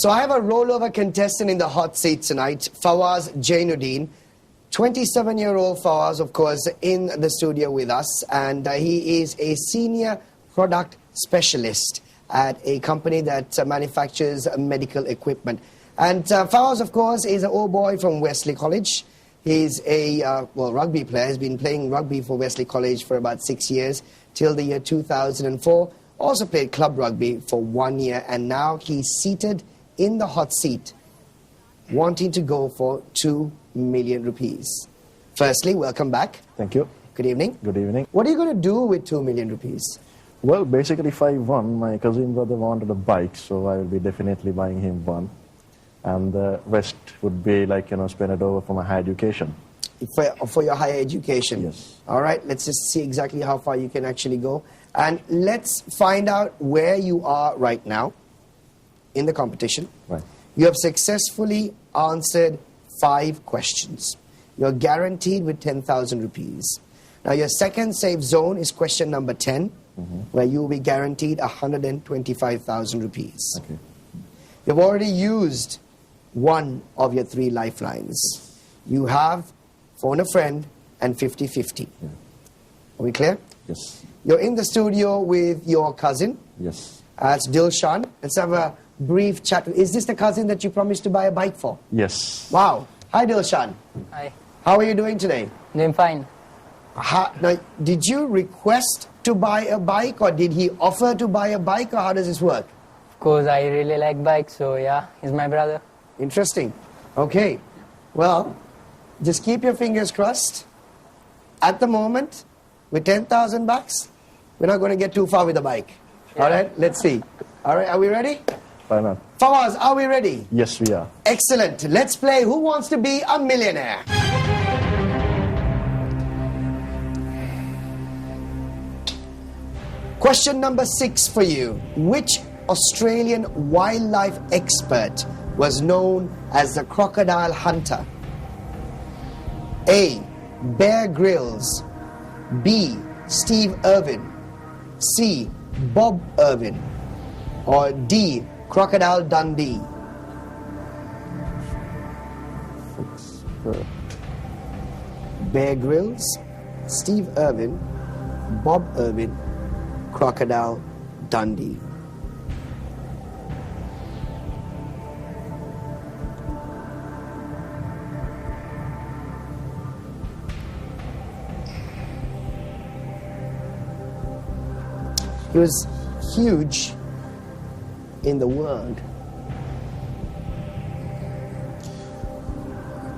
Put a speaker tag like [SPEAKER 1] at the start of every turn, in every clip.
[SPEAKER 1] So I have a rollover contestant in the hot seat tonight, Fawaz Jainuddin. 27-year-old Fawaz, of course, in the studio with us, and he is a senior product specialist at a company that manufactures medical equipment. And Fawaz, of course, is an old boy from Wesley College. He's a rugby player. He's been playing rugby for Wesley College for about 6 years, till the year 2004. Also played club rugby for 1 year, and now he's seated in the hot seat, wanting to go for 2 million rupees. Firstly, welcome back.
[SPEAKER 2] Thank you.
[SPEAKER 1] Good evening.
[SPEAKER 2] Good evening.
[SPEAKER 1] What are you going to do with 2 million rupees?
[SPEAKER 2] Well, basically, if I won, my cousin brother wanted a bike, so I will be definitely buying him one. And the rest would be like, spend it over for my higher education.
[SPEAKER 1] For your higher education?
[SPEAKER 2] Yes.
[SPEAKER 1] All right, let's just see exactly how far you can actually go. And let's find out where you are right now in the competition.
[SPEAKER 2] Right.
[SPEAKER 1] You have successfully answered 5 questions. You're guaranteed with 10,000 rupees. Now, your second safe zone is question number 10, where you will be guaranteed 125,000 rupees.
[SPEAKER 2] Okay.
[SPEAKER 1] You've already used one of your 3 lifelines. You have phone a friend and 50-50.
[SPEAKER 2] Yeah.
[SPEAKER 1] Are we clear?
[SPEAKER 2] Yes.
[SPEAKER 1] You're in the studio with your cousin.
[SPEAKER 2] Yes.
[SPEAKER 1] It's Dilshan. Let's have a brief chat. Is this the cousin that you promised to buy a bike for?
[SPEAKER 2] Yes.
[SPEAKER 1] Wow. Hi, Dilshan.
[SPEAKER 3] Hi.
[SPEAKER 1] How are you doing today?
[SPEAKER 3] Doing fine.
[SPEAKER 1] Now, did you request to buy a bike, or did he offer to buy a bike, or how does this work?
[SPEAKER 3] Of course, I really like bikes, so yeah, he's my brother.
[SPEAKER 1] Interesting. Okay. Well, just keep your fingers crossed. At the moment, with 10,000 bucks, we're not going to get too far with the bike.
[SPEAKER 3] Yeah.
[SPEAKER 1] All right, let's see. All right, are we ready?
[SPEAKER 2] Why not?
[SPEAKER 1] Fawaz, are we ready?
[SPEAKER 2] Yes, we are.
[SPEAKER 1] Excellent. Let's play Who Wants to Be a Millionaire? Question number 6 for you. Which Australian wildlife expert was known as the crocodile hunter? A. Bear Grylls. B. Steve Irwin. C. Bob Irwin. Or D. Crocodile Dundee. Bear Grylls, Steve Irwin, Bob Irwin, Crocodile Dundee. He was huge in the world.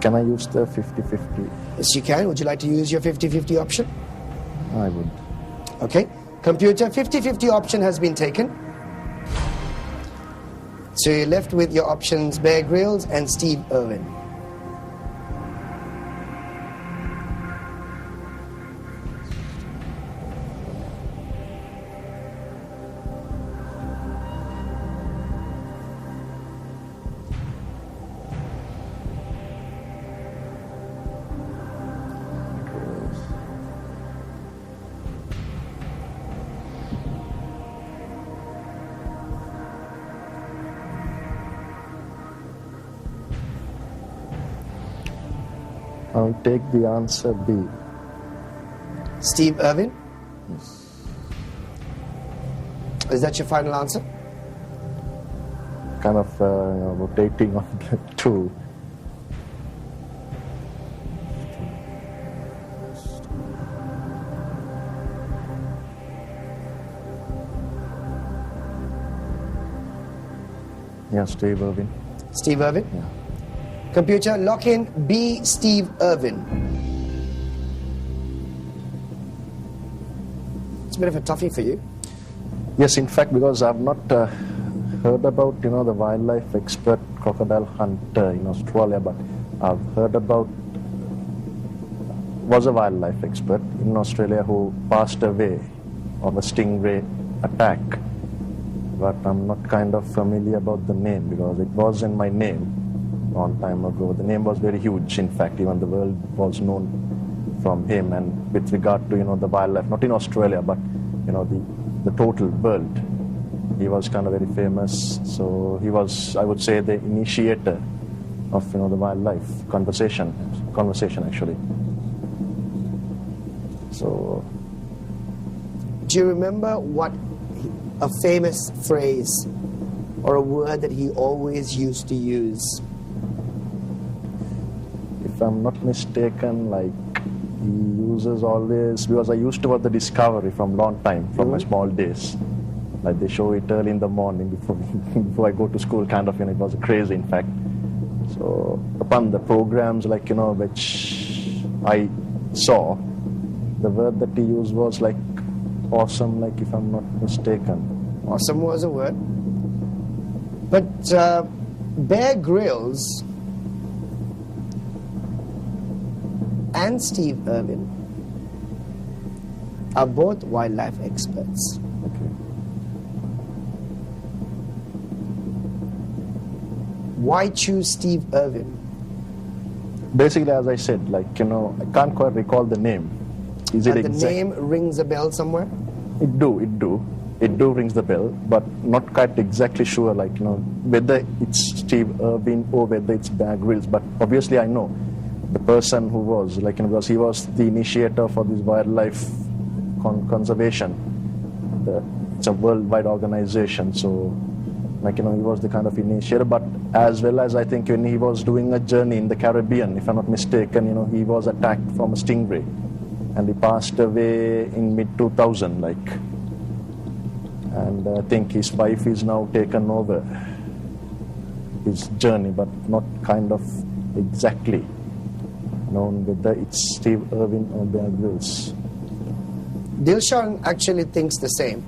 [SPEAKER 2] Can I use the 50-50?
[SPEAKER 1] Yes, you can. Would you like to use your 50-50 option?
[SPEAKER 2] I would.
[SPEAKER 1] Okay. Computer, 50-50 option has been taken. So you're left with your options Bear Grylls and Steve Irwin.
[SPEAKER 2] I'll take the answer B.
[SPEAKER 1] Steve Irwin?
[SPEAKER 2] Yes.
[SPEAKER 1] Is that your final answer?
[SPEAKER 2] Kind of rotating on the 2. Yeah, Steve Irwin.
[SPEAKER 1] Steve Irwin?
[SPEAKER 2] Yeah.
[SPEAKER 1] Computer, lock in B. Steve Irwin. It's a bit of a toughie for you.
[SPEAKER 2] Yes, in fact, because I've not heard about, the wildlife expert crocodile hunter in Australia, but I've heard about, was a wildlife expert in Australia who passed away of a stingray attack. But I'm not kind of familiar about the name because it was in my name a long time ago. The name was very huge. In fact, even the world was known from him. And with regard to, the wildlife, not in Australia, but, the total world, He was kind of very famous, so he was, I would say, the initiator of the wildlife conversation actually. So,
[SPEAKER 1] Do you remember what a famous phrase or a word that he always used to use?
[SPEAKER 2] if I'm not mistaken, like he uses always, because I used to watch the Discovery from long time, from my small days. Like they show it early in the morning before I go to school, kind of, it was crazy in fact. So upon the programs which I saw, the word that he used was like awesome, like if I'm not mistaken.
[SPEAKER 1] Awesome was a word. But Bear Grylls and Steve Irwin are both wildlife experts.
[SPEAKER 2] Okay.
[SPEAKER 1] Why choose Steve Irwin?
[SPEAKER 2] Basically, as I said, I can't quite recall the name. Is it
[SPEAKER 1] And the
[SPEAKER 2] exact?
[SPEAKER 1] name rings a bell somewhere?
[SPEAKER 2] It do rings the bell, but not quite exactly sure, whether it's Steve Irwin or whether it's Bear Grylls. But obviously, I know the person who was, because he was the initiator for this wildlife conservation. It's a worldwide organization, so he was the kind of initiator. But as well as I think when he was doing a journey in the Caribbean, if I'm not mistaken, he was attacked from a stingray, and he passed away in mid-2000, and I think his wife is now taken over his journey, but not kind of exactly known whether it's Steve Irwin or Bear Grylls.
[SPEAKER 1] Dilshan actually thinks the same.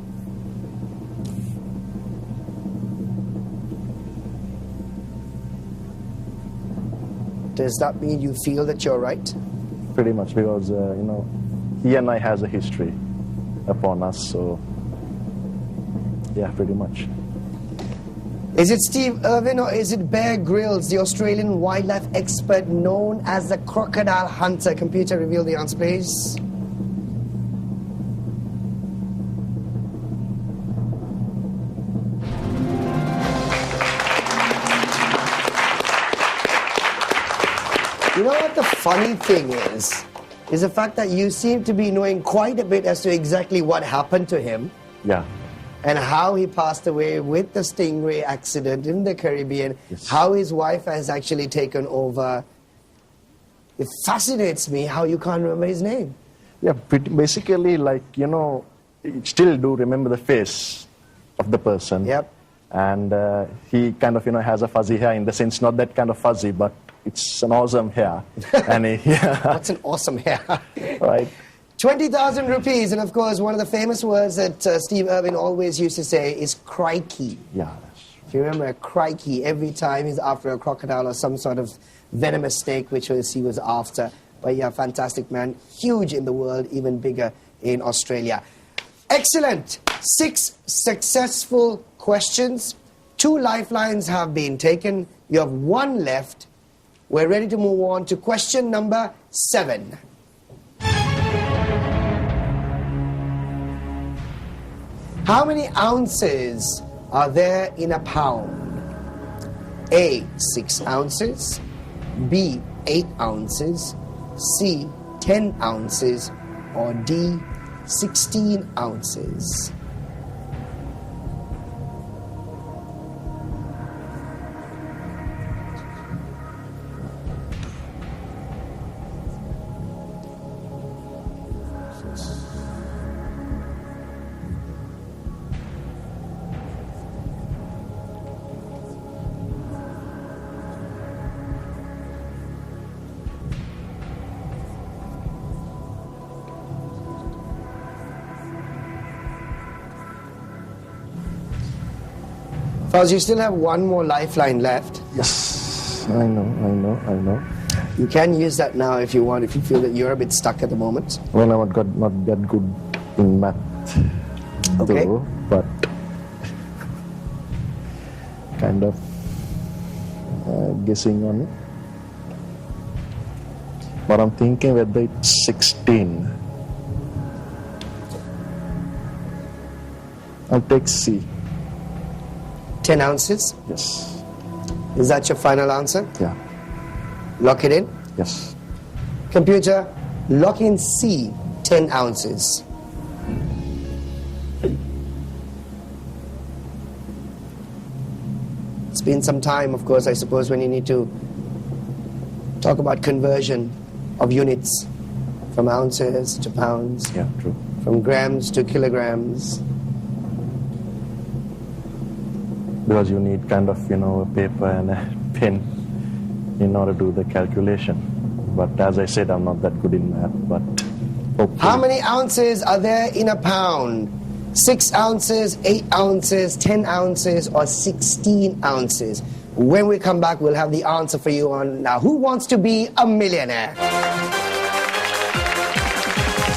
[SPEAKER 1] Does that mean you feel that you're right?
[SPEAKER 2] Pretty much, because he and I has a history upon us, so yeah, pretty much.
[SPEAKER 1] Is it Steve Irwin or is it Bear Grylls, the Australian wildlife expert known as the crocodile hunter? Computer, reveal the answer, please. You know what the funny thing is the fact that you seem to be knowing quite a bit as to exactly what happened to him.
[SPEAKER 2] Yeah.
[SPEAKER 1] And how he passed away with the stingray accident in the Caribbean,
[SPEAKER 2] Yes.
[SPEAKER 1] how his wife has actually taken over. It fascinates me how you can't remember his name.
[SPEAKER 2] Yeah, basically, you still do remember the face of the person.
[SPEAKER 1] Yep.
[SPEAKER 2] And he kind of, has a fuzzy hair, in the sense, not that kind of fuzzy, but it's an awesome hair. And
[SPEAKER 1] What's an awesome hair.
[SPEAKER 2] right.
[SPEAKER 1] 20,000 rupees, and of course, one of the famous words that Steve Irwin always used to say is crikey.
[SPEAKER 2] Yeah.
[SPEAKER 1] If you remember, crikey, every time he's after a crocodile or some sort of venomous snake, which he was after. But yeah, fantastic man. Huge in the world, even bigger in Australia. Excellent. 6 successful questions. 2 lifelines have been taken. You have 1 left. We're ready to move on to question number 7. How many ounces are there in a pound? A, 6 ounces. B, 8 ounces. C, 10 ounces. Or D, 16 ounces. Faz, you still have 1 more lifeline left.
[SPEAKER 2] Yes, I know.
[SPEAKER 1] You can use that now if you want, if you feel that you're a bit stuck at the moment.
[SPEAKER 2] Well, I'm not that good in math,
[SPEAKER 1] Okay.
[SPEAKER 2] though, but kind of guessing on it. But I'm thinking whether it's 16. I'll take C.
[SPEAKER 1] 10 ounces.
[SPEAKER 2] Yes.
[SPEAKER 1] Is that your final answer?
[SPEAKER 2] Yeah.
[SPEAKER 1] Lock it in.
[SPEAKER 2] Yes.
[SPEAKER 1] Computer, lock in C, 10 ounces. It's been some time, of course, I suppose, when you need to talk about conversion of units from ounces to pounds,
[SPEAKER 2] Yeah, true.
[SPEAKER 1] from grams to kilograms.
[SPEAKER 2] Because you need kind of, a paper and a pen in order to do the calculation. But as I said, I'm not that good in math, but hopefully.
[SPEAKER 1] How many ounces are there in a pound? 6 ounces, 8 ounces, 10 ounces, or 16 ounces? When we come back, we'll have the answer for you on Now Who Wants to Be a Millionaire?